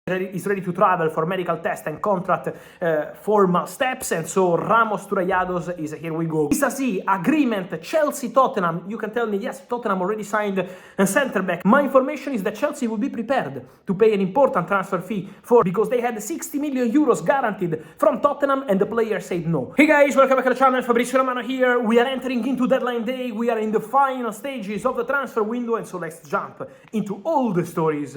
is ready to travel for medical test and contract formal steps, and so Ramos to Rayados is here we go. Tzimas agreement, Chelsea Tottenham. You can tell me, yes, Tottenham already signed a centre back. My information is that Chelsea will be prepared to pay an important transfer fee because they had 60 million euros guaranteed from Tottenham and the player said no. Hey guys, welcome back to the channel. Fabrizio Romano here. We are entering into deadline day. We are in the final stages of the transfer window, and so let's jump into all the stories.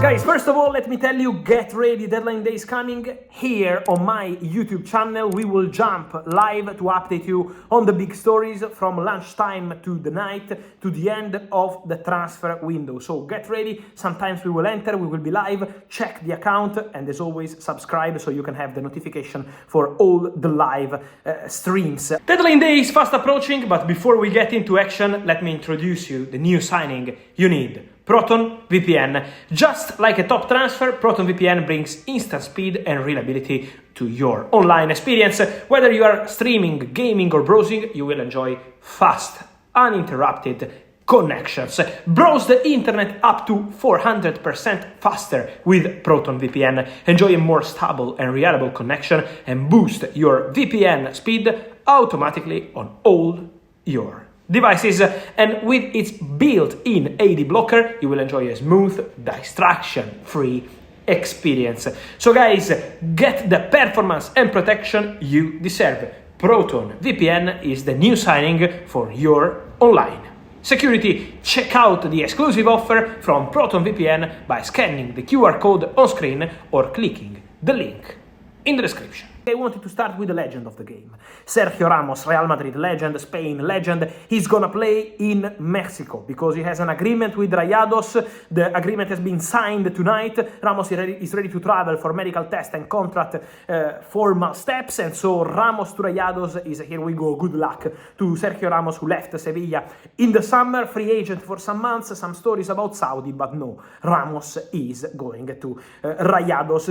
Guys, first of all, let me tell you, get ready, deadline day is coming. Here on my YouTube channel, we will jump live to update you on the big stories from lunchtime to the night, to the end of the transfer window. So get ready, sometimes we will enter, we will be live, check the account, and as always, subscribe so you can have the notification for all the live streams. Deadline day is fast approaching, but before we get into action, let me introduce you the new signing you need. Proton VPN. Just like a top transfer, Proton VPN brings instant speed and reliability to your online experience. Whether you are streaming, gaming, or browsing, you will enjoy fast, uninterrupted connections. Browse the internet up to 400% faster with Proton VPN. Enjoy a more stable and reliable connection and boost your VPN speed automatically on all your devices, and with its built-in AD blocker, you will enjoy a smooth, distraction-free experience. So guys, get the performance and protection you deserve. Proton VPN is the new signing for your online security. Check out the exclusive offer from Proton VPN by scanning the QR code on screen or clicking the link in the description. I wanted to start with the legend of the game. Sergio Ramos, Real Madrid legend, Spain legend. He's gonna play in Mexico because he has an agreement with Rayados. The agreement has been signed tonight. Ramos is ready to travel for medical test and contract formal steps, and so Ramos to Rayados is here we go. Good luck to Sergio Ramos, who left Sevilla in the summer, free agent for some months. Some stories about Saudi, but no, Ramos is going to Rayados.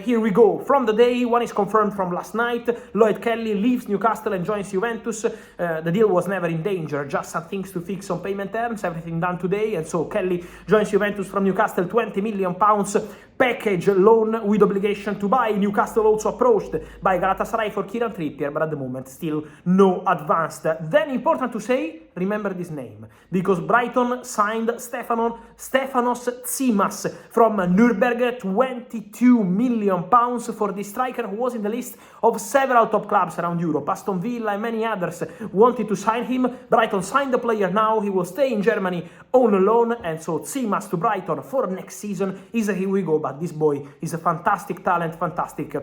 Here we go. From the day, one is confirmed from last night. Lloyd Kelly leaves Newcastle and joins Juventus. The deal was never in danger, just some things to fix on payment terms, everything done today, and so Kelly joins Juventus from Newcastle, £20 million package loan with obligation to buy. Newcastle also approached by Galatasaray for Kieran Trippier, but at the moment still no advanced. Then important to say, remember this name, because Brighton signed Stefanos Tzimas from Nürnberg, £22 million for the striker who was in the list of several top clubs around Europe. Aston Villa and many others wanted to sign him. Brighton signed the player now. He will stay in Germany on loan, and so Tzimas to Brighton for next season is a here we go. But this boy is a fantastic talent, fantastic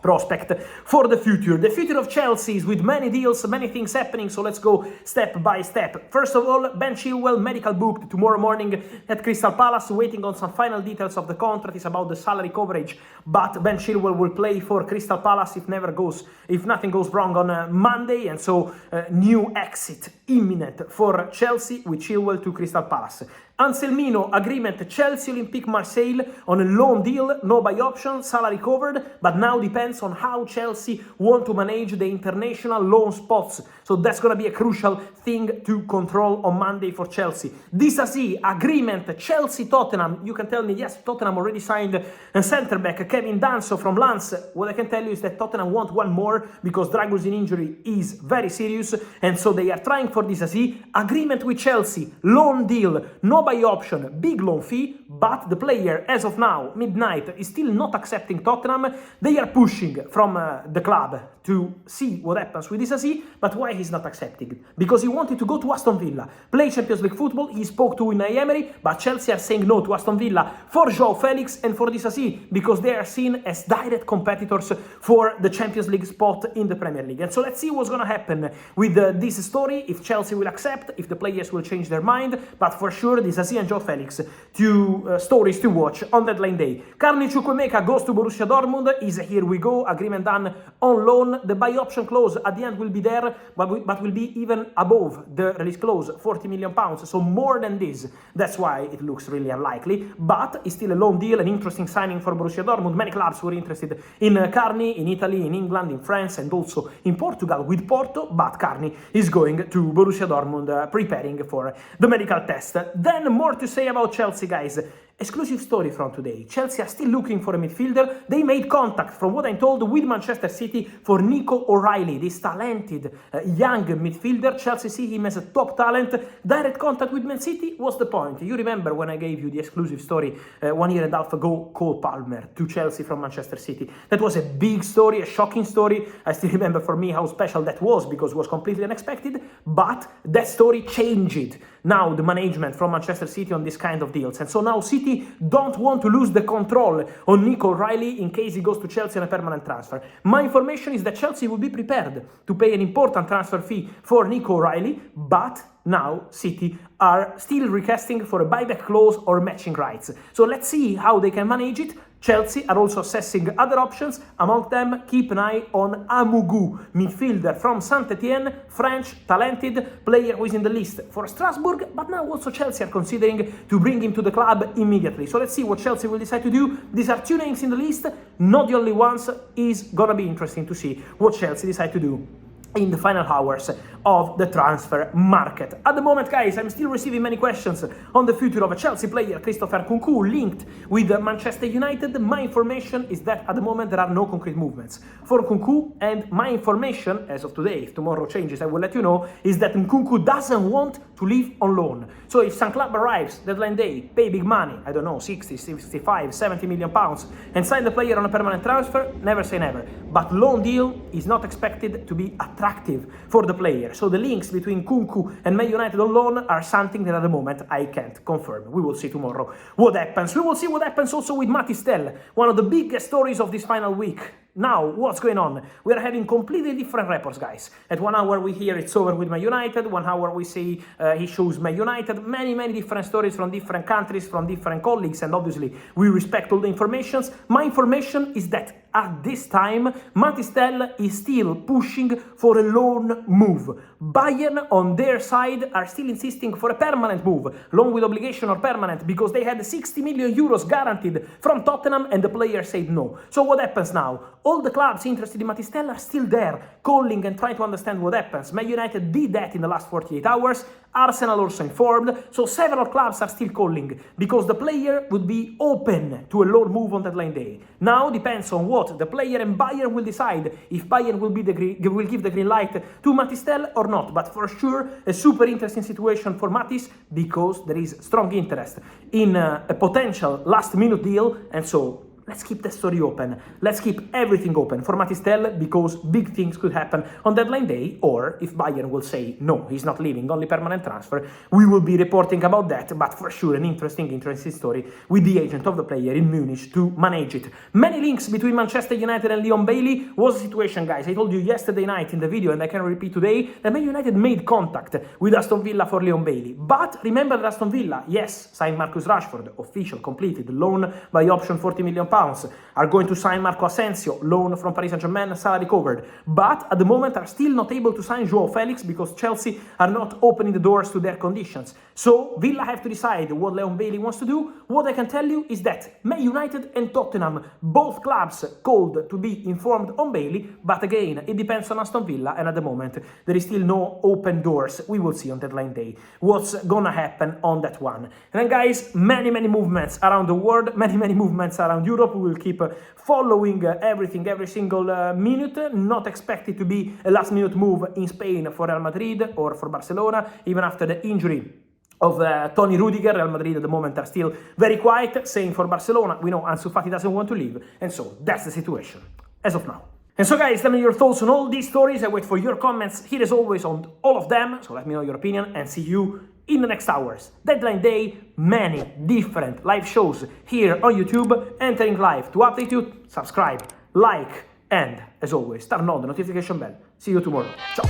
prospect for the future. The future of Chelsea is with many deals, many things happening, so let's go step by step. First of all, Ben Chilwell, medical booked tomorrow morning at Crystal Palace, waiting on some final details of the contract. It's about the salary coverage, but Ben Chilwell will play for Crystal Palace if nothing goes wrong on Monday, and so new exit imminent for Chelsea with Chilwell to Crystal Palace. Anselmino agreement, Chelsea Olympique Marseille on a loan deal, no buy option, salary covered, but now depends on how Chelsea want to manage the international loan spots. So that's going to be a crucial thing to control on Monday for Chelsea. Tzimas agreement, Chelsea Tottenham. You can tell me, yes, Tottenham already signed a centre back, Kevin Danso from Lens. What I can tell you is that Tottenham want one more because Dragusin injury is very serious, and so they are trying for Tzimas. Agreement with Chelsea, loan deal, no buy option, big loan fee, but the player, as of now, midnight, is still not accepting Tottenham. They are pushing from the club to see what happens with Tzimas, but why he's not accepting? Because he wanted to go to Aston Villa, play Champions League football. He spoke to Unai Emery, but Chelsea are saying no to Aston Villa for João Felix and for Tzimas because they are seen as direct competitors for the Champions League spot in the Premier League. And so let's see what's going to happen with this story, if Chelsea will accept, if the players will change their mind, but for sure Tzimas Zazie and Joe Felix, two stories to watch on deadline day. Carney goes to Borussia Dortmund. Is a here we go agreement done on loan. The buy option clause at the end will be there, but will be even above the release clause, £40 million. So more than this. That's why it looks really unlikely. But it's still a loan deal, an interesting signing for Borussia Dortmund. Many clubs were interested in Carney, in Italy, in England, in France, and also in Portugal with Porto. But Carney is going to Borussia Dortmund, preparing for the medical test. Then more to say about Chelsea, guys. Exclusive story from today. Chelsea are still looking for a midfielder. They made contact, from what I'm told, with Manchester City for Nico O'Reilly, this talented young midfielder. Chelsea see him as a top talent. Direct contact with Man City. What's the point? You remember when I gave you the exclusive story 1.5 years ago, Cole Palmer to Chelsea from Manchester City. That was a big story, a shocking story. I still remember for me how special that was because it was completely unexpected. But that story changed now the management from Manchester City on this kind of deals. And so now City don't want to lose the control on Nico O'Reilly in case he goes to Chelsea on a permanent transfer. My information is that Chelsea will be prepared to pay an important transfer fee for Nico O'Reilly, but now City are still requesting for a buyback clause or matching rights. So let's see how they can manage it. Chelsea are also assessing other options. Among them, keep an eye on Amougou, midfielder from Saint-Etienne, French, talented player who is in the list for Strasbourg, but now also Chelsea are considering to bring him to the club immediately. So let's see what Chelsea will decide to do. These are two names in the list, not the only ones. Is gonna be interesting to see what Chelsea decide to do in the final hours of the transfer market. At the moment, guys, I'm still receiving many questions on the future of a Chelsea player, Christopher Nkunku, linked with Manchester United. My information is that at the moment there are no concrete movements for Nkunku, and my information, as of today, if tomorrow changes, I will let you know, is that Nkunku doesn't want to leave on loan. So if some club arrives, deadline day, pay big money, I don't know, 60, 65, 70 million pounds, and sign the player on a permanent transfer, never say never. But loan deal is not expected to be attractive for the player. So the links between Nkunku and Man United on loan are something that at the moment I can't confirm. We will see tomorrow what happens. We will see what happens also with Matthijs de Ligt, one of the biggest stories of this final week. Now, what's going on? We are having completely different reports, guys. At 1 hour we hear it's over with Man United, 1 hour we see he shows Man United, many different stories from different countries, from different colleagues, and obviously we respect all the informations. My information is that at this time, Matthijs de Ligt is still pushing for a loan move. Bayern, on their side, are still insisting for a permanent move, loan with obligation or permanent, because they had 60 million euros guaranteed from Tottenham and the player said no. So what happens now? All the clubs interested in Matthijs de Ligt are still there, calling and trying to understand what happens. Man United did that in the last 48 hours. Arsenal also informed. So several clubs are still calling because the player would be open to a loan move on deadline day. Now depends on what the player and Bayern will decide, if Bayern will give the green light to Matthijs de Ligt or not. But for sure, a super interesting situation for Matthijs because there is strong interest in a potential last-minute deal, and so let's keep the story open. Let's keep everything open for Matthijs de Ligt because big things could happen on deadline day, or if Bayern will say, no, he's not leaving, only permanent transfer, we will be reporting about that, but for sure an interesting story with the agent of the player in Munich to manage it. Many links between Manchester United and Leon Bailey. Was the situation, guys? I told you yesterday night in the video, and I can repeat today, that Man United made contact with Aston Villa for Leon Bailey. But remember that Aston Villa, yes, signed Marcus Rashford, official, completed, loan by option £40 million, are going to sign Marco Asensio, loan from Paris Saint-Germain, salary covered. But at the moment are still not able to sign Joao Felix because Chelsea are not opening the doors to their conditions. So Villa have to decide what Leon Bailey wants to do. What I can tell you is that Man United and Tottenham, both clubs called to be informed on Bailey, but again, it depends on Aston Villa, and at the moment there is still no open doors. We will see on deadline day what's gonna happen on that one. And then, guys, many movements around the world, many movements around Europe. We will keep following everything, every single minute. Not expected to be a last-minute move in Spain for Real Madrid or for Barcelona, even after the injury of Tony Rudiger. Real Madrid at the moment are still very quiet. Same for Barcelona. We know Ansu Fati doesn't want to leave, and so that's the situation as of now. And so, guys, tell me your thoughts on all these stories. I wait for your comments here as always on all of them, so let me know your opinion, and see you in the next hours. Deadline day, many different live shows here on YouTube, entering live. To update you, subscribe, like, and as always, turn on the notification bell. See you tomorrow. Ciao.